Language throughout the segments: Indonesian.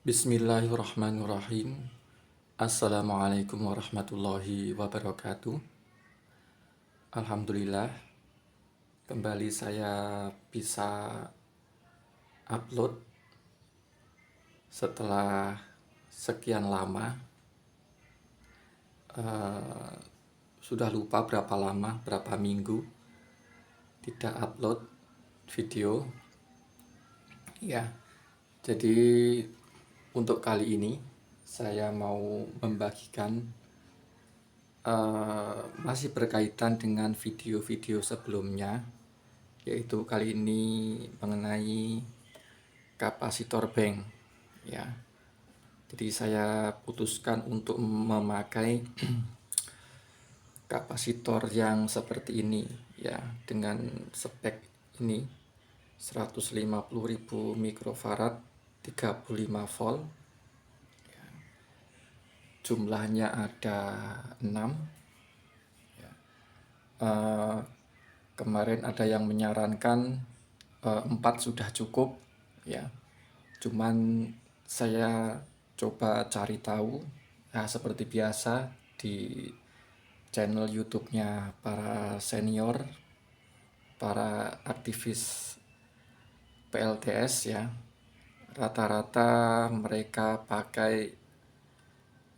Bismillahirrahmanirrahim. Assalamualaikum warahmatullahi wabarakatuh. Alhamdulillah, kembali saya bisa upload setelah sekian lama. Sudah lupa berapa lama, berapa minggu tidak upload video. Ya, jadi untuk kali ini saya mau membagikan masih berkaitan dengan video-video sebelumnya, yaitu kali ini mengenai kapasitor bank. Ya, jadi saya putuskan untuk memakai kapasitor yang seperti ini, ya, dengan spek ini 150.000 mikrofarad 35 volt. Jumlahnya ada 6. Kemarin ada yang menyarankan 4 sudah cukup, ya. Cuman saya coba cari tahu, nah seperti biasa di channel YouTube-nya para senior, para aktivis PLTS, ya. Rata-rata mereka pakai,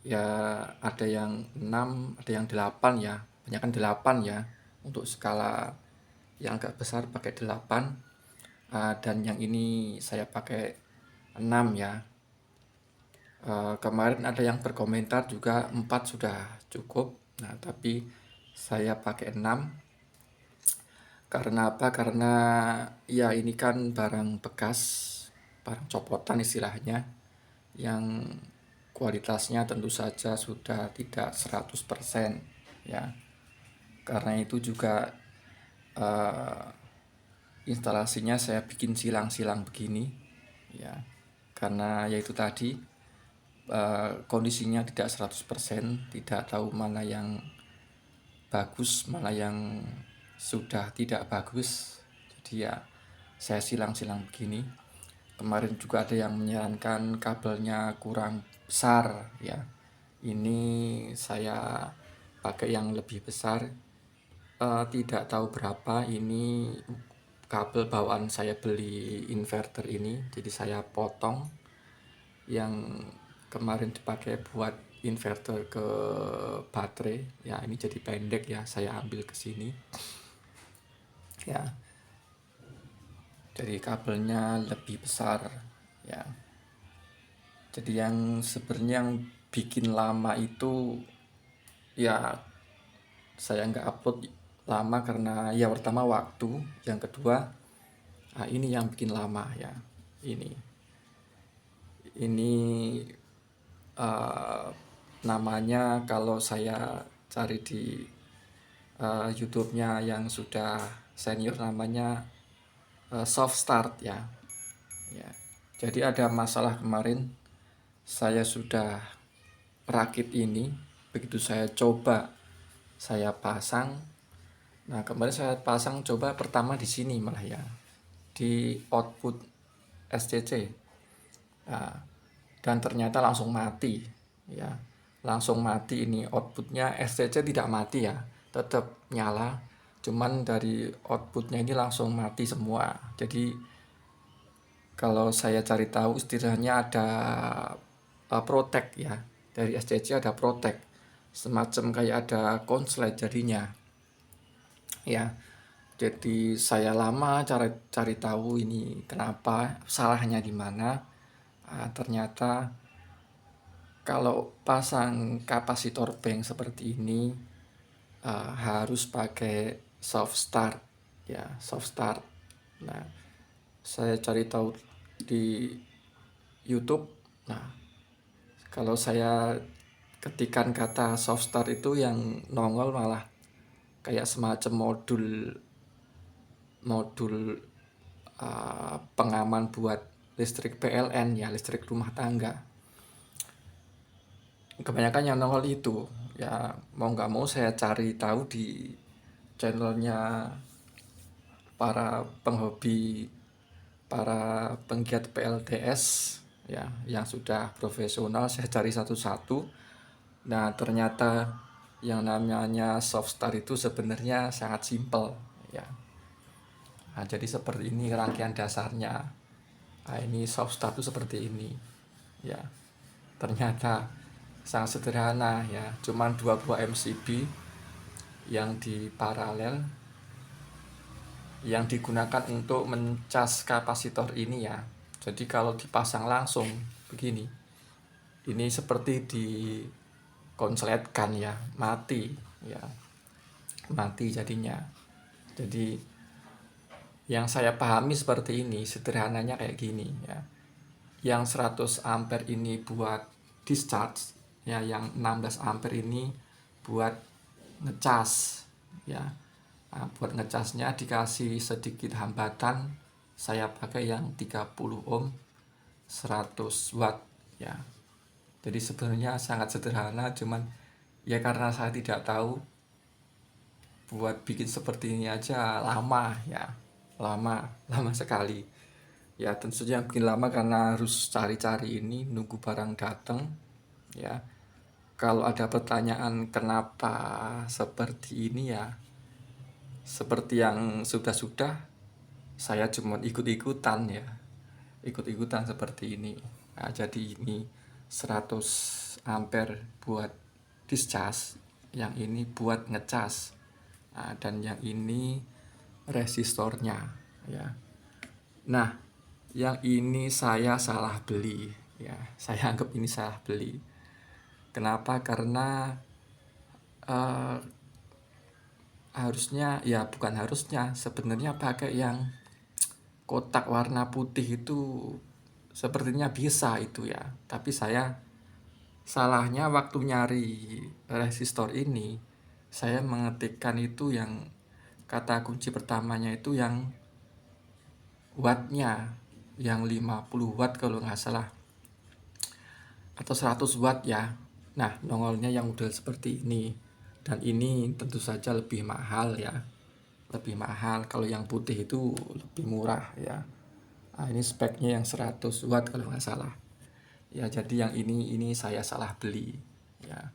ya, ada yang 6, ada yang 8, ya. Banyak kan 8, ya. Untuk skala yang agak besar pakai 8. Dan yang ini saya pakai 6, ya. Kemarin ada yang berkomentar juga 4 sudah cukup. Nah, tapi saya pakai 6. Karena apa? Karena ya ini kan barang bekas, barang copotan istilahnya, yang kualitasnya tentu saja sudah tidak 100%, ya. Karena itu juga instalasinya saya bikin silang-silang begini, ya. Karena yaitu tadi kondisinya tidak 100%, tidak tahu mana yang bagus, mana yang sudah tidak bagus. Jadi ya saya silang-silang begini. Kemarin juga ada yang menyarankan kabelnya kurang besar, ya. Ini saya pakai yang lebih besar. Tidak tahu berapa ini kabel bawaan saya beli inverter ini, jadi saya potong yang kemarin dipakai buat inverter ke baterai, ya. Ini jadi pendek, ya, saya ambil ke sini, ya. Jadi kabelnya lebih besar, ya. Jadi yang sebenarnya yang bikin lama itu, ya, saya nggak upload lama karena ya pertama waktu, yang kedua ini yang bikin lama, ya. Ini namanya kalau saya cari di YouTube-nya yang sudah senior, namanya soft start, ya. Ya. Jadi ada masalah kemarin, saya sudah rakit ini, begitu saya coba saya pasang. Nah, kemarin saya pasang coba pertama di sini malah, ya, di output SCC. Nah, dan ternyata langsung mati, ya. Langsung mati ini outputnya. SCC tidak mati, ya, tetap nyala, cuman dari outputnya ini langsung mati semua. Jadi kalau saya cari tahu istilahnya ada protect, ya, dari SCC ada protect, semacam kayak ada konslet jadinya, ya. Jadi saya lama cari tahu ini kenapa, salahnya di mana. Ternyata kalau pasang kapasitor bank seperti ini harus pakai soft start, ya, soft start. Nah, saya cari tahu di YouTube. Nah, kalau saya ketikan kata soft start itu yang nongol malah kayak semacam modul pengaman buat listrik PLN, ya, listrik rumah tangga. Kebanyakan yang nongol itu, ya, mau nggak mau saya cari tahu di channelnya para penghobi, para penggiat PLTS, ya, yang sudah profesional saya cari satu-satu. Nah, ternyata yang namanya soft start itu sebenarnya sangat simpel ya. Nah, jadi seperti ini rangkaian dasarnya. Nah, ini soft start itu seperti ini ya. Ternyata sangat sederhana ya, cuman dua buah MCB yang di paralel yang digunakan untuk mencas kapasitor ini ya. Jadi kalau dipasang langsung begini, ini seperti dikonsletkan ya, mati ya, mati jadinya. Jadi yang saya pahami seperti ini, sederhananya kayak gini ya. Yang 100 ampere ini buat discharge ya, yang 16 ampere ini buat ngecas ya. Nah, buat ngecasnya dikasih sedikit hambatan, saya pakai yang 30 ohm 100 watt ya. Jadi sebenarnya sangat sederhana, cuman ya karena saya tidak tahu, buat bikin seperti ini aja lama ya, lama sekali ya. Tentu saja yang bikin lama karena harus cari-cari ini, nunggu barang datang ya. Kalau ada pertanyaan kenapa seperti ini ya, seperti yang sudah-sudah, saya cuma ikut-ikutan ya, ikut-ikutan seperti ini. Nah, jadi ini 100 ampere buat discharge, yang ini buat ngecas. Nah, dan yang ini resistornya ya. Nah, yang ini saya salah beli ya. Saya anggap ini salah beli. Kenapa? Karena harusnya ya, bukan harusnya, sebenarnya pakai yang kotak warna putih itu sepertinya bisa itu ya. Tapi saya salahnya waktu nyari resistor ini, saya mengetikkan itu yang kata kunci pertamanya itu yang wattnya, yang 50 watt kalau nggak salah, atau 100 watt ya. Nah, nongolnya yang model seperti ini. Dan ini tentu saja lebih mahal ya. Lebih mahal. Kalau yang putih itu lebih murah ya. Nah, ini speknya yang 100 watt kalau nggak salah. Ya, jadi yang ini saya salah beli ya.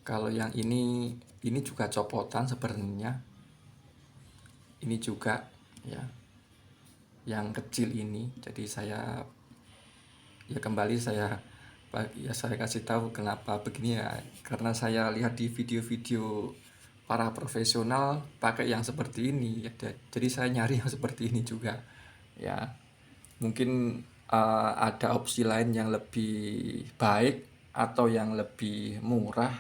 Kalau yang ini juga copotan sebenarnya. Ini juga ya. Yang kecil ini. Jadi saya ya kembali saya kasih tahu kenapa begini ya, karena saya lihat di video-video para profesional pakai yang seperti ini ya, jadi saya nyari yang seperti ini juga ya. Mungkin ada opsi lain yang lebih baik atau yang lebih murah,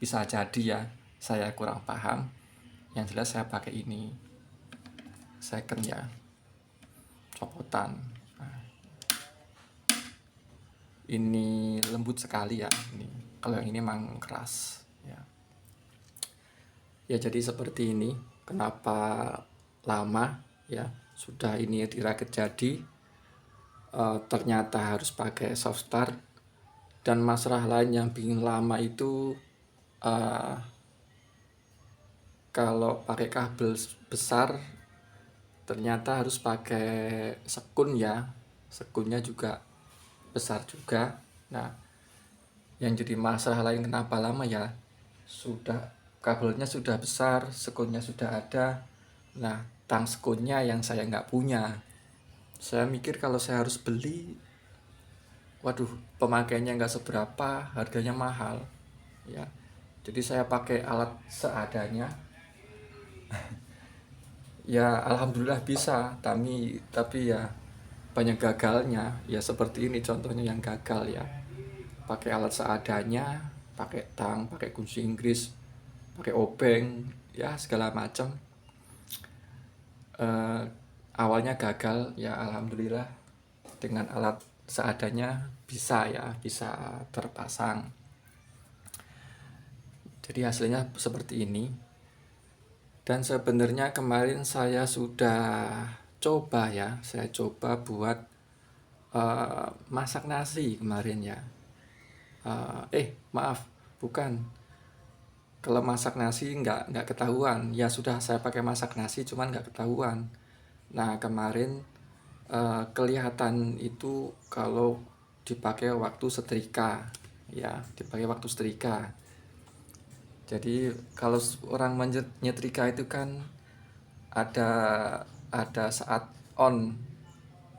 bisa jadi ya, saya kurang paham. Yang jelas saya pakai ini second ya, copotan. Ini lembut sekali ya ini. Kalau yang ini memang keras ya. Ya, jadi seperti ini. Kenapa lama ya? Sudah ini dirakit jadi, ternyata harus pakai soft start. Dan masalah lain yang bikin lama itu, kalau pakai kabel besar ternyata harus pakai sekun ya. Sekunnya juga besar juga. Nah, yang jadi masalah lain kenapa lama ya, sudah kabelnya sudah besar, sekunnya sudah ada. Nah, tang sekunnya yang saya nggak punya. Saya mikir kalau saya harus beli, waduh, pemakaiannya nggak seberapa, harganya mahal ya. Jadi saya pakai alat seadanya. Ya alhamdulillah bisa, tapi ya banyak gagalnya ya. Seperti ini contohnya yang gagal ya. Pakai alat seadanya, pakai tang, pakai kunci Inggris, pakai obeng ya, segala macam. Awalnya gagal ya, alhamdulillah dengan alat seadanya bisa ya, bisa terpasang. Jadi hasilnya seperti ini. Dan sebenarnya kemarin saya sudah coba ya, saya coba buat masak nasi kemarin ya. Maaf, bukan. Kalau masak nasi nggak ketahuan. Ya sudah, saya pakai masak nasi cuman nggak ketahuan. Nah, kemarin kelihatan itu kalau dipakai waktu setrika, ya, dipakai waktu setrika. Jadi kalau orang menyetrika itu kan ada saat on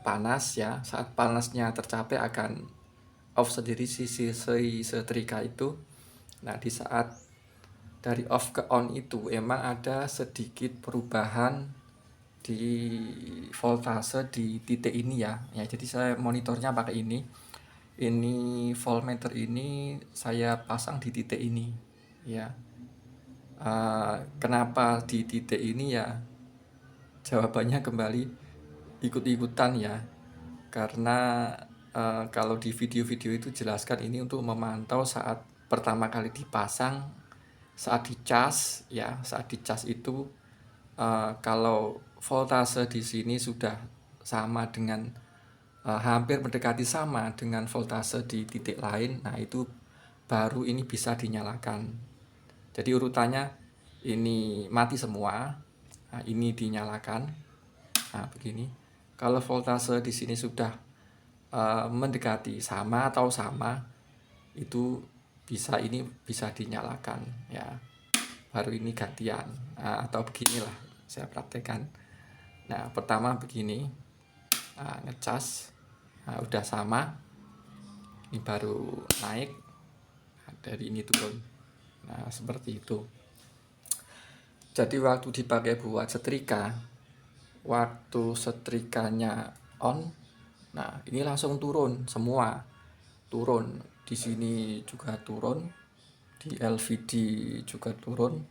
panas ya, saat panasnya tercapai akan off sendiri si setrika itu. Nah, di saat dari off ke on itu emang ada sedikit perubahan di voltase di titik ini ya. Ya, jadi saya monitornya pakai ini. Ini voltmeter ini saya pasang di titik ini ya. Kenapa di titik ini ya? Jawabannya kembali ikut-ikutan ya. Karena kalau di video-video itu jelaskan ini untuk memantau saat pertama kali dipasang, saat dicas ya, saat dicas itu kalau voltase di sini sudah sama dengan hampir mendekati sama dengan voltase di titik lain, nah itu baru ini bisa dinyalakan. Jadi urutannya ini mati semua, nah, ini dinyalakan. Nah, begini. Kalau voltase di sini sudah mendekati sama atau sama, itu ini bisa dinyalakan ya. Baru ini gantian. Nah, atau beginilah saya praktekkan. Nah, pertama begini, ngecas, nah, udah sama, ini baru naik, nah, dari ini turun. Nah, seperti itu. Jadi waktu dipakai buat setrika, waktu setrikanya on, nah ini langsung turun semua, turun di sini juga turun, di LVD juga turun,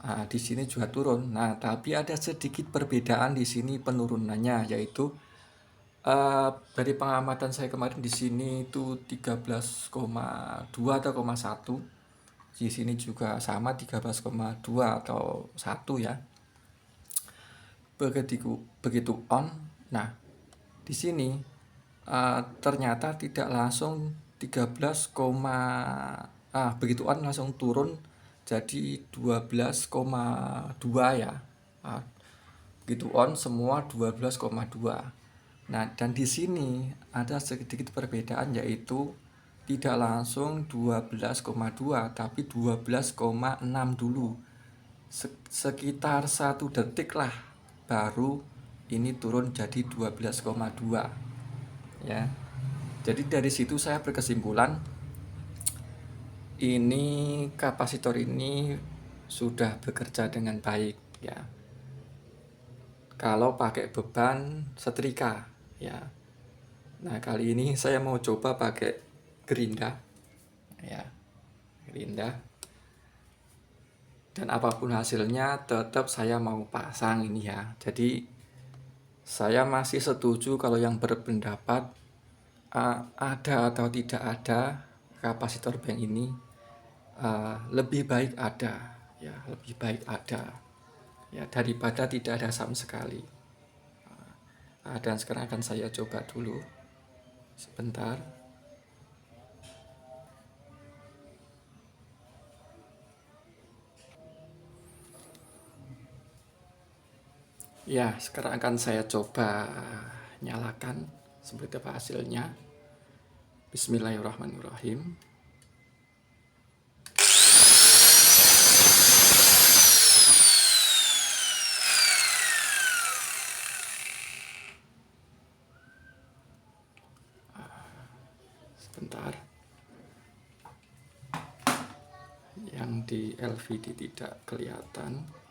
nah, di sini juga turun. Nah, tapi ada sedikit perbedaan di sini penurunannya, yaitu dari pengamatan saya kemarin di sini itu 13,2 atau 1. Di sini juga sama 13,2 atau 1 ya. Begitu on, nah di sini ternyata tidak langsung 13, begitu on langsung turun jadi 12,2 ya. Begitu on semua 12,2. Nah, dan di sini ada sedikit perbedaan, yaitu tidak langsung 12,2 tapi 12,6 dulu. Sekitar 1 detik lah baru ini turun jadi 12,2 ya. Jadi dari situ saya berkesimpulan ini kapasitor ini sudah bekerja dengan baik ya. Kalau pakai beban setrika ya. Nah, kali ini saya mau coba pakai gerinda ya, gerinda. Dan apapun hasilnya tetap saya mau pasang ini ya. Jadi saya masih setuju kalau yang berpendapat ada atau tidak ada kapasitor bank ini, lebih baik ada ya, lebih baik ada ya daripada tidak ada sama sekali. Dan sekarang akan saya coba dulu sebentar. Ya, sekarang akan saya coba nyalakan seperti apa hasilnya. Bismillahirrahmanirrahim. Sebentar. Yang di LVD tidak kelihatan.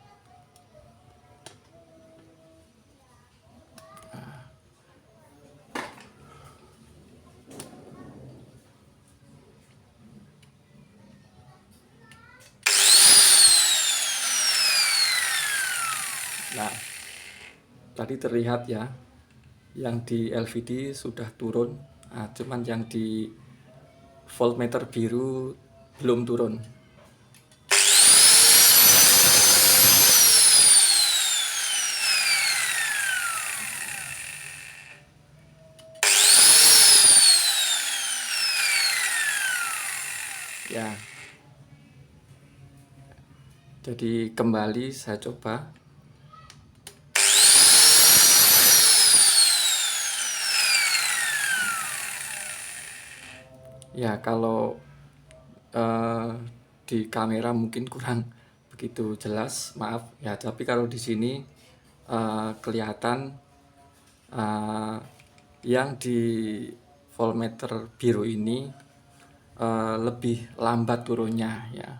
Nah, tadi terlihat ya, yang di LVD sudah turun, cuman yang di voltmeter biru belum turun. Ya, jadi kembali saya coba. Ya kalau eh, di kamera mungkin kurang begitu jelas, maaf ya. Tapi kalau di sini kelihatan eh, yang di voltmeter biru ini lebih lambat turunnya ya.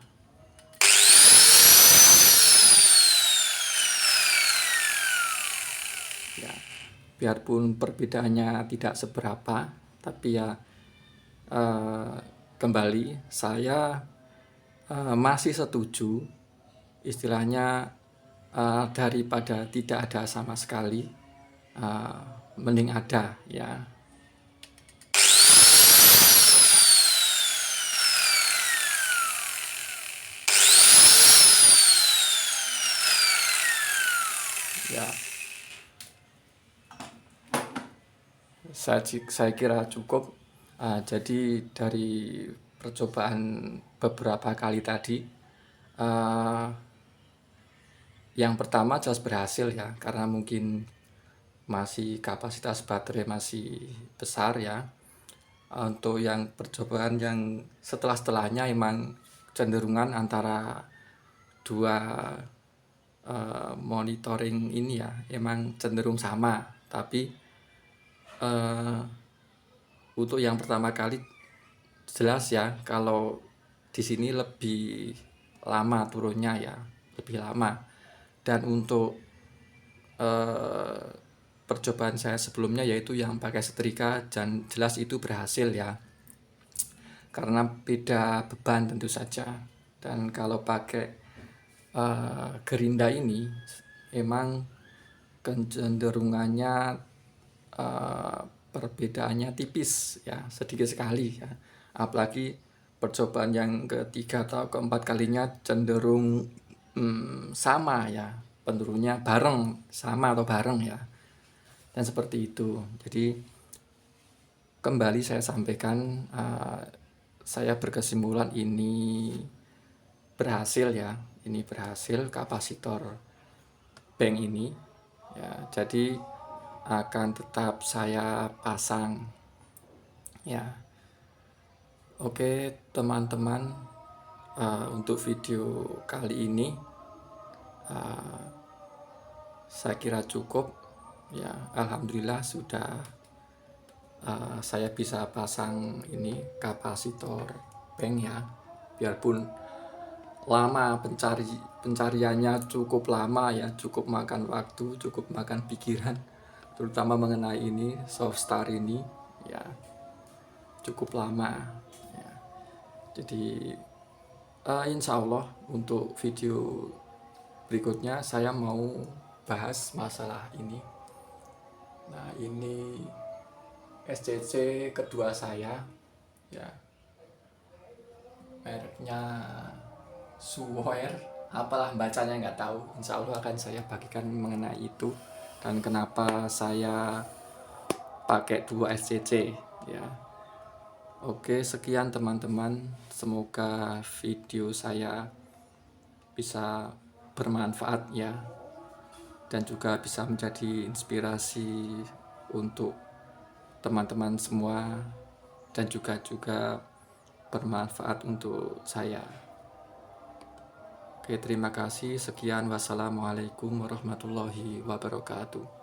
Ya, biarpun perbedaannya tidak seberapa, tapi ya eh, kembali saya masih setuju istilahnya daripada tidak ada sama sekali, eh, mending ada ya. Ya, saya kira cukup. Jadi dari percobaan beberapa kali tadi, eh, yang pertama jelas berhasil ya, karena mungkin masih kapasitas baterai masih besar ya. Untuk yang percobaan yang setelah-setelahnya emang cenderungan antara dua monitoring ini ya emang cenderung sama, tapi eh, untuk yang pertama kali jelas ya kalau di sini lebih lama turunnya ya, lebih lama. Dan untuk eh, percobaan saya sebelumnya yaitu yang pakai setrika, dan jelas itu berhasil ya, karena beda beban tentu saja. Dan kalau pakai gerinda ini emang kecenderungannya eh, perbedaannya tipis ya, sedikit sekali ya. Apalagi percobaan yang ketiga atau keempat kalinya cenderung sama ya, penurunnya bareng, sama atau bareng ya, dan seperti itu. Jadi kembali saya sampaikan, saya berkesimpulan ini berhasil ya, ini berhasil kapasitor bank ini ya. Jadi akan tetap saya pasang ya. Oke teman-teman, untuk video kali ini saya kira cukup ya. Alhamdulillah sudah saya bisa pasang ini kapasitor bank ya. Biarpun lama pencariannya, cukup lama ya, cukup makan waktu, cukup makan pikiran, terutama mengenai ini soft start ini ya, cukup lama ya. Jadi insya Allah untuk video berikutnya saya mau bahas masalah ini. Nah ini SCC kedua saya ya, mereknya Suwoer, apalah bacanya nggak tahu. Insya Allah akan saya bagikan mengenai itu dan kenapa saya pakai dua SCC ya. Oke sekian teman-teman, semoga video saya bisa bermanfaat ya, dan juga bisa menjadi inspirasi untuk teman-teman semua, dan juga bermanfaat untuk saya. Oke terima kasih, sekian, wassalamualaikum warahmatullahi wabarakatuh.